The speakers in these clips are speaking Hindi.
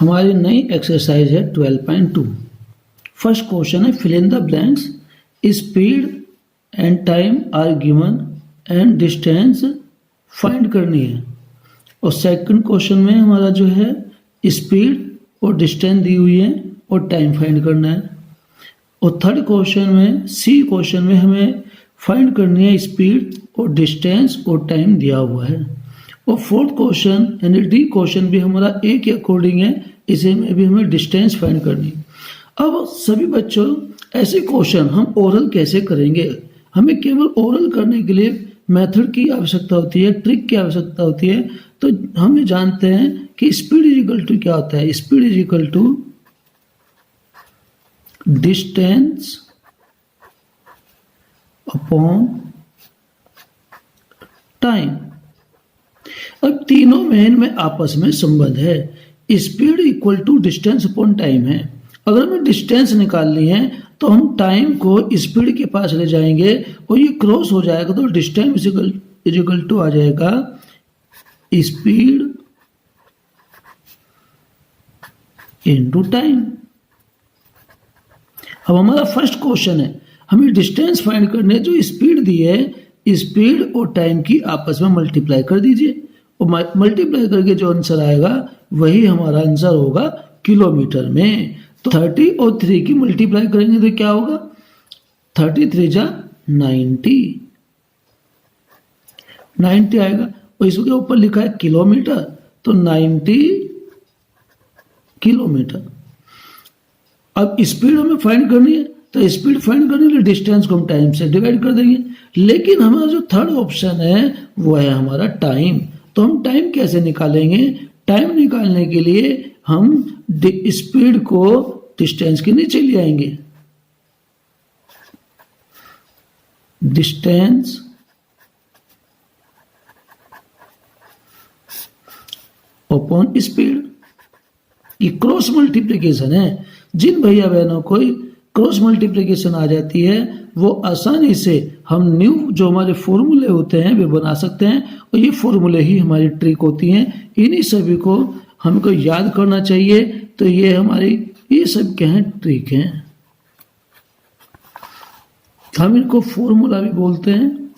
हमारी नई एक्सरसाइज है 12.2। फर्स्ट क्वेश्चन है fill in the blanks. Speed and time are given and distance find करनी है। और सेकंड क्वेश्चन में हमारा जो है स्पीड और डिस्टेंस दी हुई है और टाइम फाइंड करना है। और थर्ड क्वेश्चन में सी क्वेश्चन में हमें फाइंड करनी है स्पीड और डिस्टेंस और टाइम दिया हुआ है। और फोर्थ क्वेश्चन यानी डी क्वेश्चन भी हमारा ए के अकॉर्डिंग है, इसे में भी हमें डिस्टेंस फाइंड करनी है। अब सभी बच्चों ऐसे क्वेश्चन हम ओरल कैसे करेंगे? हमें केवल ओरल करने के लिए मेथड की आवश्यकता होती है, ट्रिक की आवश्यकता होती है। तो हम जानते हैं कि स्पीड इज इक्वल टू क्या होता है। Speed is equal to distance upon time. अब तीनों में इनमें आपस में संबंध है। Speed equal to distance upon time है। अगर हमें डिस्टेंस निकालनी है तो हम टाइम को स्पीड के पास ले जाएंगे और ये क्रॉस हो जाएगा तो डिस्टेंस इक्वल टू आ जाएगा स्पीड इनटू टाइम। अब हमारा फर्स्ट क्वेश्चन है, हमें डिस्टेंस फाइंड करने, जो स्पीड दी है स्पीड और टाइम की आपस में मल्टीप्लाई कर दीजिए और मल्टीप्लाई करके जो आंसर आएगा वही हमारा आंसर होगा किलोमीटर में। तो 30 और 3 की मल्टीप्लाई करेंगे तो क्या होगा? 33 जा 90 आएगा। और इसके ऊपर लिखा है किलोमीटर, तो 90 किलोमीटर। अब स्पीड हमें फाइंड करनी है तो स्पीड फाइंड करने के लिए डिस्टेंस को हम टाइम से डिवाइड कर देंगे। लेकिन हमारा जो थर्ड ऑप्शन है वो है हमारा टाइम। तो हम टाइम कैसे निकालेंगे? टाइम निकालने के लिए हम स्पीड को डिस्टेंस के नीचे ले आएंगे। डिस्टेंस अपॉन स्पीड, ये क्रॉस मल्टीप्लिकेशन है। जिन भैया बहनों को क्रॉस मल्टीप्लिकेशन आ जाती है वो आसानी से हम न्यू जो हमारे फॉर्मूले होते हैं वे बना सकते हैं। और ये फॉर्मूले ही हमारी ट्रिक होती हैं। इन्हीं सभी को हमको याद करना चाहिए। तो ये हमारी ये सब क्या है? ट्रिक हैं। हम इनको फॉर्मूला भी बोलते हैं।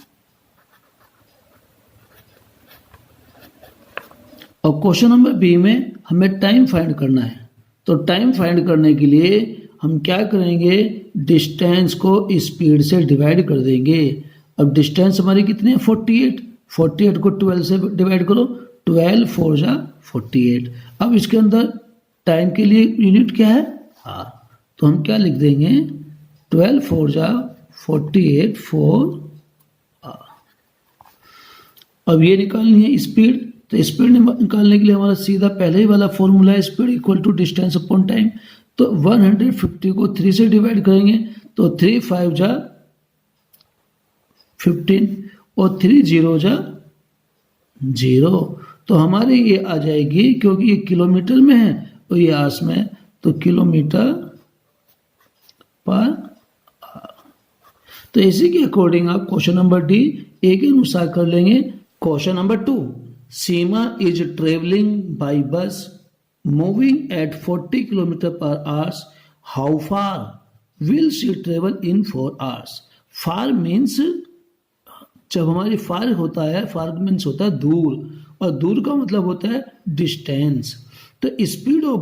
और क्वेश्चन नंबर बी में हमें टाइम फाइंड करना है। तो टाइम फाइंड करने के लिए हम क्या करेंगे? डिस्टेंस को स्पीड से डिवाइड कर देंगे। अब डिस्टेंस हमारी कितनी है? 48। 48 को 12 से डिवाइड करो, 12 4 जा 48। अब इसके अंदर टाइम के लिए यूनिट क्या है? आर। तो हम क्या लिख देंगे? 12 4 जा 48 4 आर। अब ये निकालनी है स्पीड। तो स्पीड निकालने के लिए हमारा सीधा पहले ही वाला फॉर्मूला है, speed equal to distance upon time. तो 150 को 3 से डिवाइड करेंगे तो 3 5 जा 15 और 3 0 जा 0। तो हमारी ये आ जाएगी, क्योंकि ये किलोमीटर में है और ये आस में, तो किलोमीटर पर। तो इसी के अकॉर्डिंग आप क्वेश्चन नंबर डी ए के अनुसार कर लेंगे। Question number 2, Seema is travelling bye बस moving at 40 km per hour. How far will she travel in 4 hours? Far means, जब हमारी फार होता है, फार मीन्स होता है दूर, और दूर का मतलब होता है डिस्टेंस। तो स्पीड ऑफ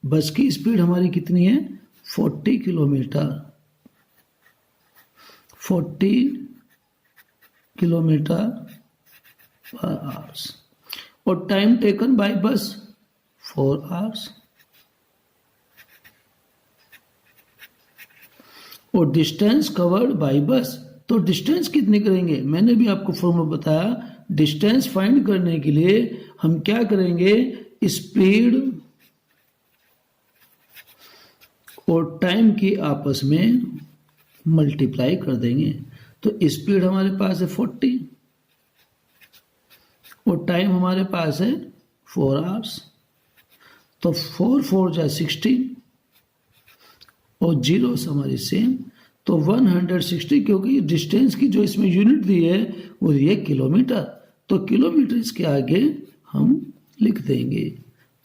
बस की स्पीड हमारी कितनी है? 40 किलोमीटर 40 किलोमीटर पर आवर्स। और टाइम टेकन बाय बस 4 hours। और डिस्टेंस कवर्ड बाय बस, तो डिस्टेंस कितनी करेंगे? मैंने भी आपको फॉर्मूला बताया। डिस्टेंस फाइंड करने के लिए हम क्या करेंगे? स्पीड और टाइम की आपस में मल्टीप्लाई कर देंगे। तो स्पीड हमारे पास है 40 और टाइम हमारे पास है 4 hours। तो 4 4 जा 16 और 0 हमारी सेम, तो 160, क्योंकि डिस्टेंस की जो इसमें यूनिट दी है वो ये किलोमीटर। तो किलोमीटर इसके आगे हम लिख देंगे।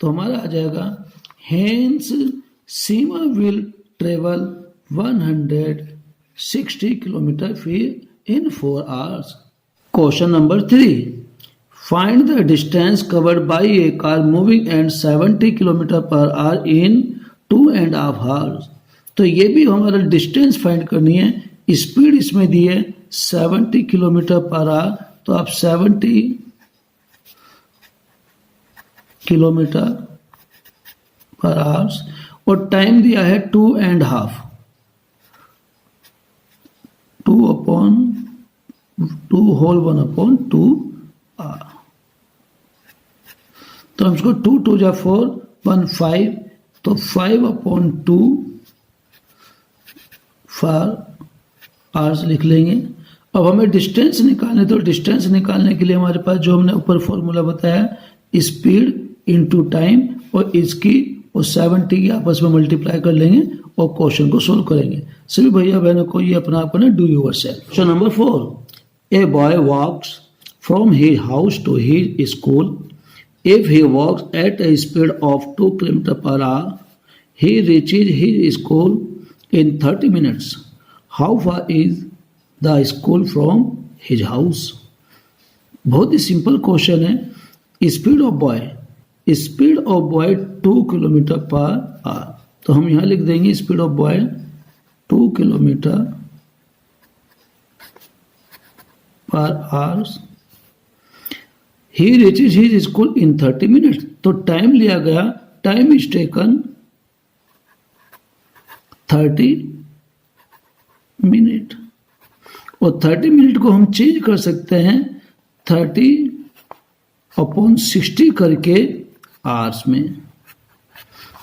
तो हमारा आ जाएगा hence Seema will travel 160 kilometre feet in 4 hours. Question number 3. Find the distance covered by a car moving at 70 kilometre पर hour in 2.5 hours. तो ये भी हमारा डिस्टेंस फाइंड करनी है। स्पीड इसमें दी है 70 किलोमीटर पर आवर, तो आप 70 किलोमीटर पर आवर्स, और टाइम दिया है 2.5, 2/2 आवर। तो हम इसको 2 2 जा 4 1 5, तो 5/2 फॉर आवर्स लिख लेंगे। अब हमें डिस्टेंस निकालने, तो डिस्टेंस निकालने के लिए हमारे पास जो हमने ऊपर फॉर्मूला बताया, स्पीड इनटू टाइम, और इसकी और 70 की आपस में मल्टीप्लाई कर लेंगे और क्वेश्चन को सोल्व करेंगे। सभी भैया बहनों को ये अपना आप करना, do yourself. Question number 4. A boy walks from his house to his school. If he walks at a speed of 2 km per hour, he reaches his school in 30 minutes. How far is the school from his house? बहुत ही सिंपल क्वेश्चन है। Speed of boy 2 kilometre per our, तो हम यहाँ लिख देंगे speed of boy 2 kilometre per hours. He reaches his school in 30 minutes. तो टाइम लिया गया, टाइम इज टेकन 30 मिनट, और 30 मिनट को हम चेंज कर सकते हैं 30/60 करके आवर्स में,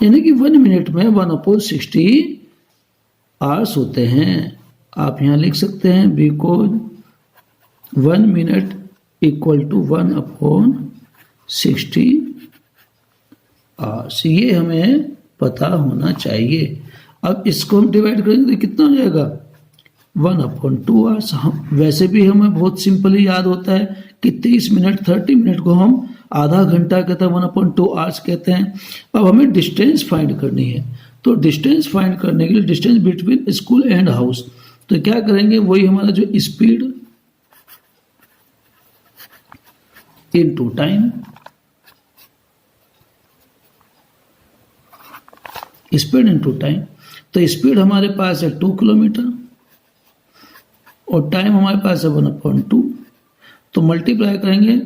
यानी कि 1 मिनट में 1/60 आवर्स होते हैं। आप यहां लिख सकते हैं because 1 minute equal to 1/60 hours, ये हमें पता होना चाहिए। अब इसको हम डिवाइड करेंगे तो कितना हो जाएगा 1/2 आवर्स। वैसे भी हमें बहुत सिंपली याद होता है कि 30 मिनट 30 मिनट को हम आधा घंटा कहते हैं, 1/2 आवर्स कहते हैं। अब हमें डिस्टेंस फाइंड करनी है, तो डिस्टेंस फाइंड करने के लिए distance between school and house, तो क्या करेंगे, वही हमारा जो speed into time, speed into time. तो स्पीड हमारे पास है 2 किलोमीटर और टाइम हमारे पास है 1/2, तो मल्टीप्लाई करेंगे,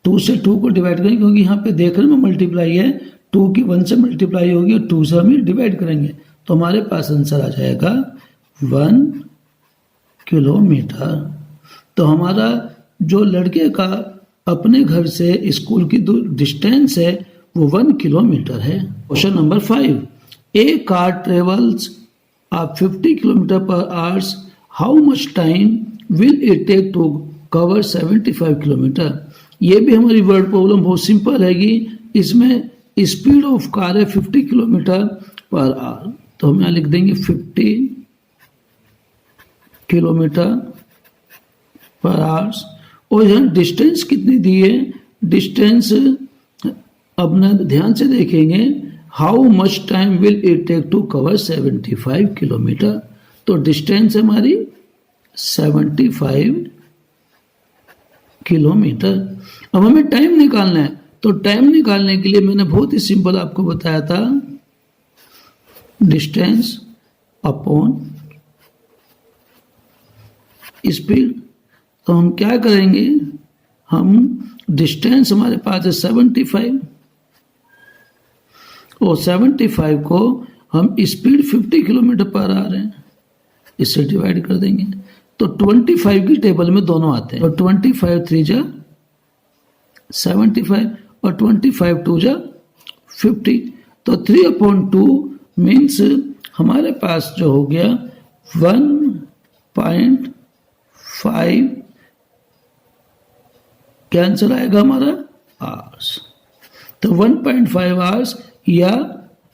2 से 2 को डिवाइड करेंगे, क्योंकि यहाँ पे देखने में मल्टीप्लाई है, 2 की 1 से मल्टीप्लाई होगी और 2 से हम डिवाइड करेंगे, तो हमारे पास आंसर आ जाएगा 1 किलोमीटर। तो हमारा जो लड़के का अपने घर से स्कूल की डिस्टेंस है वो 1 किलोमीटर है। Question number 5. A car travels 50 kilometre per hours, how much time will it take to cover 75 kilometre? ये भी हमारी वर्ड प्रॉब्लम बहुत सिंपल रहेगी। इसमें स्पीड ऑफ कार है 50 किलोमीटर पर आवर, तो हम यहाँ लिख देंगे 50 किलोमीटर पर आवर्स, और यहाँ डिस्टेंस कितनी दी है, डिस्टेंस अपना ध्यान से देखेंगे, how much time will it take to cover 75 kilometre, तो डिस्टेंस हमारी 75 किलोमीटर। अब हमें टाइम निकालना है, तो टाइम निकालने के लिए मैंने बहुत ही सिंपल आपको बताया था, डिस्टेंस अपॉन स्पीड। तो हम क्या करेंगे, हम डिस्टेंस हमारे पास है 75 और 75 को हम स्पीड 50 किलोमीटर पर आ रहे हैं, इससे डिवाइड कर देंगे, तो 25 की टेबल में दोनों आते हैं, और 25 3 जा 75 और 25 2 जा 50, तो 3/2 मीन्स हमारे पास जो हो गया 1.5, क्या आंसर आएगा हमारा आवर्स। तो 1.5 आवर्स, या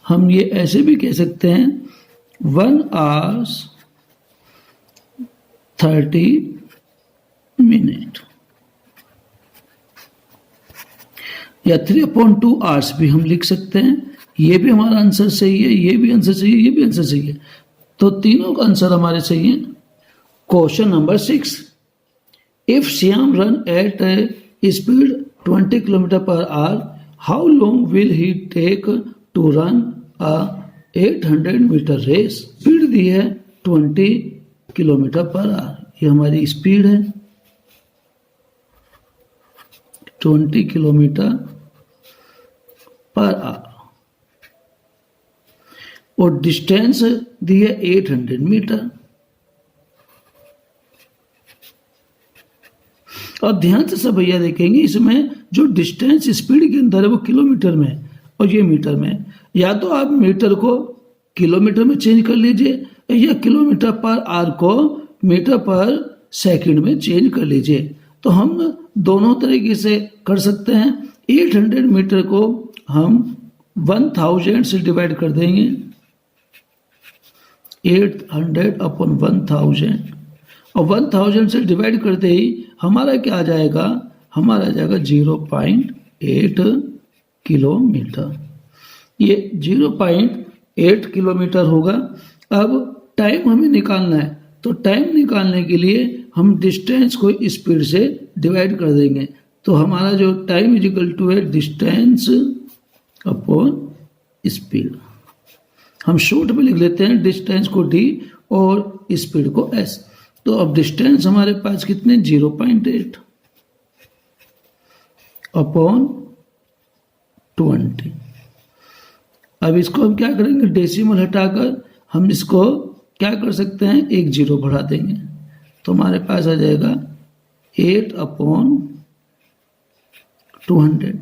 हम ये ऐसे भी कह सकते हैं 1 आवर्स 30 मिनट। या 3/2 आवर्स भी हम लिख सकते हैं। ये भी हमारा आंसर सही है, ये भी आंसर सही है, ये भी आंसर सही है। तो तीनों का आंसर हमारे सही है। Question number 6, if Shyam run at a speed 20 kilometre per hour, how long will he take to run a 800 metre race. Speed दी है 20 किलोमीटर पर आवर, ये हमारी स्पीड है 20 किलोमीटर पर आवर, और डिस्टेंस दी है 800 मीटर। और ध्यान से सब भैया देखेंगे, इसमें जो डिस्टेंस स्पीड के अंदर है वो किलोमीटर में और ये मीटर में। या तो आप मीटर को किलोमीटर में चेंज कर लीजिए या किलोमीटर पर आवर को मीटर पर सेकंड में चेंज कर लीजिए। तो हम दोनों तरीके से कर सकते हैं। 800 मीटर को हम 1000 से डिवाइड कर देंगे, 800 अपॉन 1000, और 1000 से डिवाइड करते ही हमारा क्या आ जाएगा, हमारा आ जाएगा 0.8 किलोमीटर। ये 0.8 किलोमीटर होगा। अब टाइम हमें निकालना है, तो टाइम निकालने के लिए हम डिस्टेंस को स्पीड से डिवाइड कर देंगे। तो हमारा जो टाइम इज इक्वल टू है डिस्टेंस अपॉन स्पीड। हम शॉर्ट में लिख लेते हैं डिस्टेंस को d और स्पीड को s। तो अब डिस्टेंस हमारे पास कितने, 0.8 अपॉन 20। अब इसको हम क्या करेंगे, डेसिमल हटाकर हम इसको क्या कर सकते हैं, एक जीरो बढ़ा देंगे। तो हमारे पास आ जाएगा 8 अपॉन 200।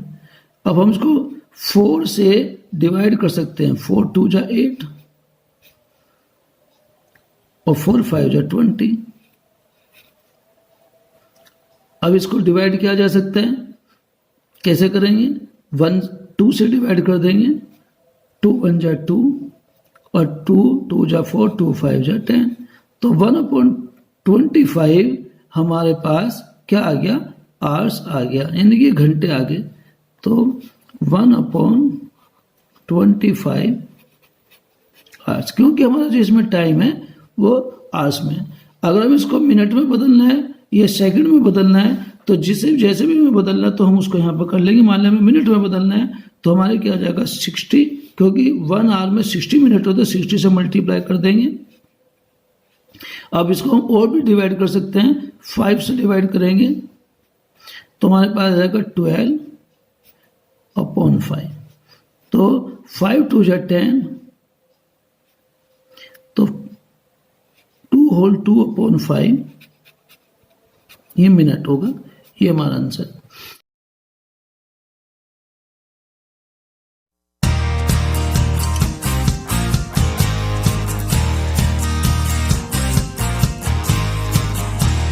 अब हम इसको 4 से डिवाइड कर सकते हैं, 4 2 जा 8 और 4 5 जा 20। अब इसको डिवाइड किया जा सकता है, कैसे करेंगे, 1 2 से डिवाइड कर देंगे, 2 1 जा 2 और 2 2 जा 4, 2 5 जा 10। तो 1/25 हमारे पास क्या आ गया, आवर्स आ गया, यानी कि घंटे आ गए। तो 1/25 आवर्स, क्योंकि हमारा जो इसमें टाइम है वो आवर्स में। अगर हम इसको मिनट में बदलना है या सेकंड में बदलना है, तो जैसे भी हमें बदलना है तो हम उसको यहाँ पर कर लेंगे। मान लें हमें मिनट में बदलना है तो हमारे क्या आ जाएगा 60, क्योंकि 1 आवर में 60 मिनट होते हैं, 60 से मल्टीप्लाई कर देंगे। अब इसको हम और भी डिवाइड कर सकते हैं, 5 से डिवाइड करेंगे तो हमारे पास आ जाएगा 12 अपॉन 5। तो 5 2 जा 10, तो 2 होल 2 अपॉन 5, ये मिनट होगा। ये हमारा आंसर।